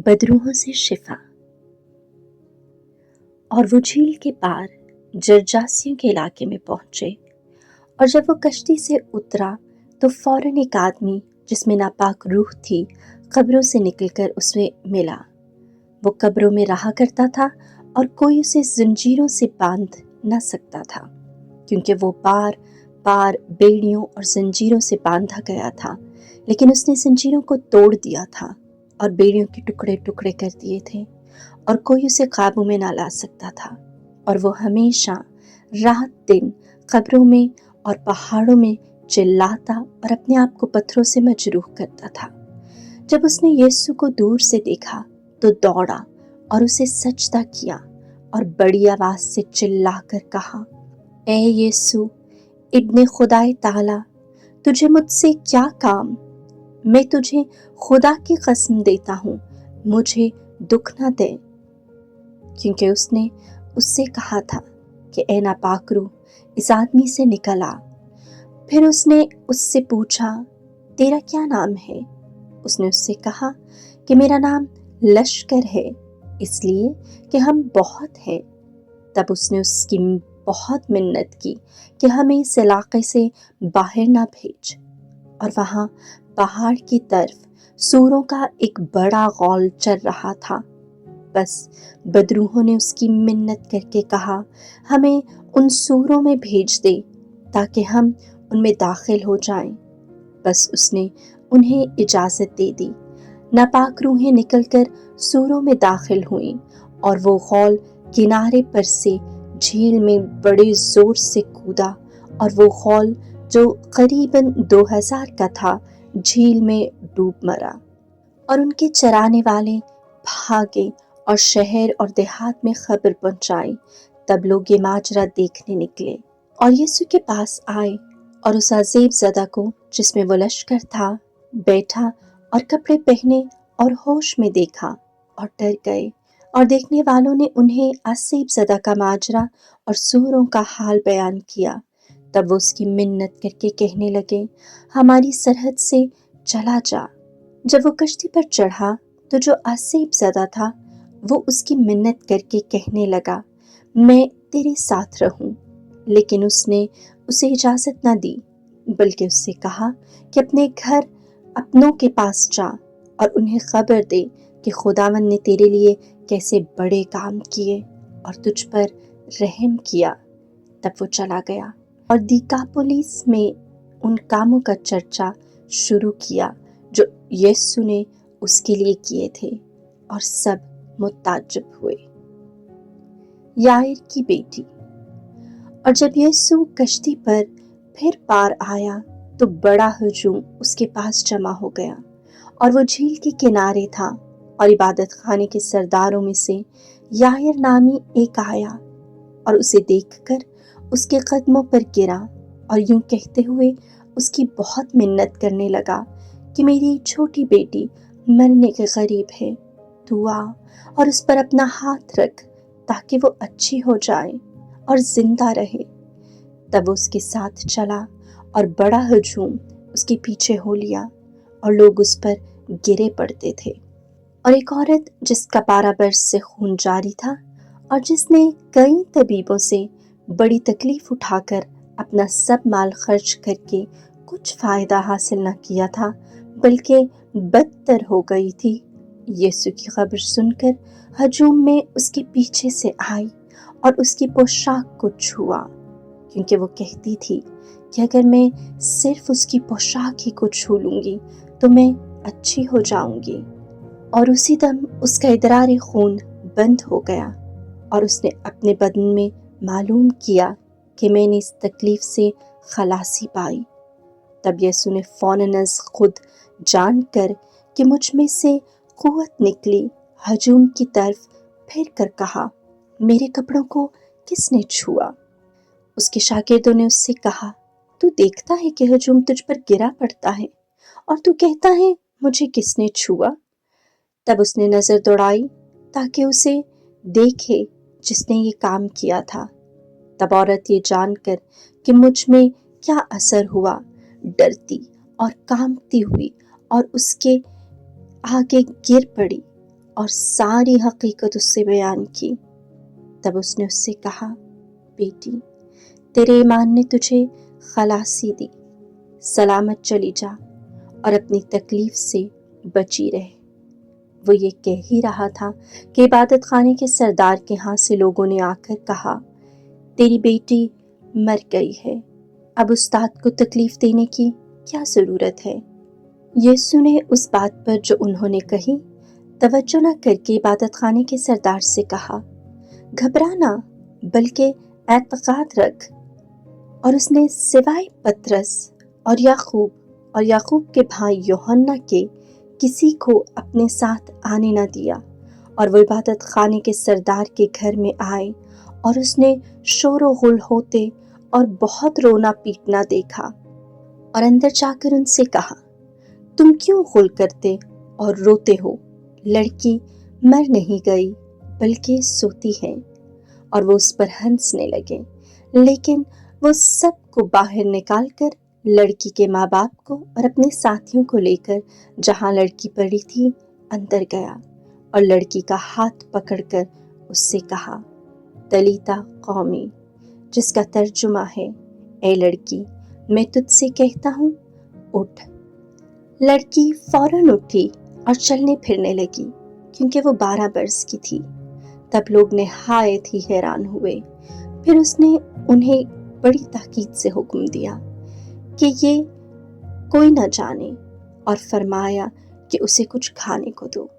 बदरूहों से शिफा। और वो झील के पार जरजासियों के इलाके में पहुंचे, और जब वो कश्ती से उतरा तो फौरन एक आदमी जिसमें नापाक रूह थी कब्रों से निकलकर उसमें मिला। वो कब्रों में रहा करता था और कोई उसे जंजीरों से बांध न सकता था, क्योंकि वो बार बार बेड़ियों और जंजीरों से बांधा गया था। लेकिन उसने जंजीरों को तोड़ दिया था और बेड़ियों के टुकड़े टुकड़े कर दिए थे, और कोई उसे काबू में ना ला सकता था। और वो हमेशा रात दिन कब्रों में और पहाड़ों में चिल्लाता और अपने आप को पत्थरों से मजरूह करता था। जब उसने यीशु को दूर से देखा तो दौड़ा और उसे सजदा किया और बड़ी आवाज से चिल्लाकर कहा, ए यीशु इब्ने खुदाए ताला, तुझे मुझसे क्या काम? मैं तुझे खुदा की कसम देता हूँ, मुझे दुख न दे। क्योंकि उसने उससे कहा था कि ए नापाक रूह, इस आदमी से निकल आ। फिर उसने उससे पूछा, तेरा क्या नाम है? उसने उससे कहा कि मेरा नाम लश्कर है, इसलिए कि हम बहुत हैं। तब उसने उसकी बहुत मिन्नत की कि हमें इस इलाके से बाहर ना भेज। और वहाँ पहाड़ की तरफ सूरों का एक बड़ा गौल चल रहा था। बस बदरूहों ने उसकी मिन्नत करके कहा, हमें उन सूरों में भेज दे ताकि हम उनमें दाखिल हो जाएं। बस उसने उन्हें इजाज़त दे दी। नापाक रूहें निकलकर सूरों में दाखिल हुईं और वो गौल किनारे पर से झील में बड़े जोर से कूदा, और वो गौल जो करीबन 2000 का था झील में डूब मरा। और उनके चराने वाले भागे और शहर और देहात में खबर पहुंचाई। तब लोग ये माजरा देखने निकले और यीशु के पास आए, और उस अजीब ज़दा को जिसमें वो लश्कर था बैठा और कपड़े पहने और होश में देखा और डर गए। और देखने वालों ने उन्हें अजीब ज़दा का माजरा और सूरों का हाल बयान किया। तब वो उसकी मिन्नत करके कहने लगे, हमारी सरहद से चला जा। जब वो कश्ती पर चढ़ा तो जो अजीब ज़दा था वो उसकी मिन्नत करके कहने लगा, मैं तेरे साथ रहूं। लेकिन उसने उसे इजाज़त न दी, बल्कि उससे कहा कि अपने घर अपनों के पास जा और उन्हें खबर दे कि खुदावंद ने तेरे लिए कैसे बड़े काम किए और तुझ पर रहम किया। तब वो चला गया और दिकापुलिस में उन कामों का चर्चा शुरू किया जो यीशु ने उसके लिए किए थे, और सब मुताज्जब हुए। याईर की बेटी। और जब यीशु कश्ती पर फिर पार आया तो बड़ा हुजूम उसके पास जमा हो गया, और वो झील के किनारे था। और इबादत खाने के सरदारों में से याईर नामी एक आया और उसे देखकर उसके कदमों पर गिरा और यूं कहते हुए उसकी बहुत मिन्नत करने लगा कि मेरी छोटी बेटी मरने के करीब है, तू आ और उस पर अपना हाथ रख ताकि वो अच्छी हो जाए और जिंदा रहे। तब वो उसके साथ चला और बड़ा हुजूम उसके पीछे हो लिया, और लोग उस पर गिरे पड़ते थे। और एक औरत जिसका 12 बरस से खून जारी था और जिसने कई तबीबों से बड़ी तकलीफ उठाकर अपना सब माल खर्च करके कुछ फायदा हासिल न किया था, बल्कि बदतर हो गई थी, यीशु की खबर सुनकर हजूम में उसके पीछे से आई और उसकी पोशाक को छुआ, क्योंकि वो कहती थी कि अगर मैं सिर्फ उसकी पोशाक ही को छू लूंगी तो मैं अच्छी हो जाऊंगी। और उसी दम उसका इदरार खून बंद हो गया, और उसने अपने बदन में मालूम किया कि मैंने इस तकलीफ से खलासी पाई। तब यीशु ने फौरन खुद जानकर कि मुझ में से कुव्वत निकली, हजूम की तरफ फिर कर कहा, मेरे कपड़ों को किसने छुआ? उसके शागिर्दों ने उससे कहा, तू देखता है कि हजूम तुझ पर गिरा पड़ता है और तू कहता है मुझे किसने छुआ? तब उसने नजर दौड़ाई ताकि उसे देखे जिसने ये काम किया था। तब औरत ये जानकर कि मुझ में क्या असर हुआ, डरती और कांपती हुई और उसके आगे गिर पड़ी और सारी हकीकत उससे बयान की। तब उसने उससे कहा, बेटी, तेरे ईमान ने तुझे खलासी दी, सलामत चली जा और अपनी तकलीफ से बची रहे। वो ये कह ही रहा था कि इबादत खाने के सरदार के यहाँ से लोगों ने आकर कहा, तेरी बेटी मर गई है, अब उस्ताद को तकलीफ देने की क्या ज़रूरत है। यीशु ने उस बात पर जो उन्होंने कही तवज्जो न करके इबादत खाने के सरदार से कहा, घबराना बल्कि एतक़ाद रख। और उसने सिवाय पतरस और याकूब के भाई यूहन्ना के किसी को अपने साथ आने न दिया। और वो इबादत खाने के सरदार के घर में आए और उसने शोर व गुल होते और बहुत रोना पीटना देखा और अंदर जाकर उनसे कहा, तुम क्यों गुल करते और रोते हो? लड़की मर नहीं गई बल्कि सोती है। और वो उस पर हंसने लगे। लेकिन वो सबको बाहर निकालकर लड़की के माँ बाप को और अपने साथियों को लेकर जहाँ लड़की पड़ी थी अंदर गया और लड़की का हाथ पकड़कर उससे कहा, तलीता कौमी, जिसका तर्जुमा है, ए लड़की, मैं तुझसे कहता हूँ, उठ। लड़की फौरन उठी और चलने फिरने लगी, क्योंकि वो 12 बरस की थी। तब लोग निहायत ही हैरान हुए। फिर उसने उन्हें बड़ी ताकीद से हुक्म दिया कि ये कोई न जाने और फरमाया कि उसे कुछ खाने को दो।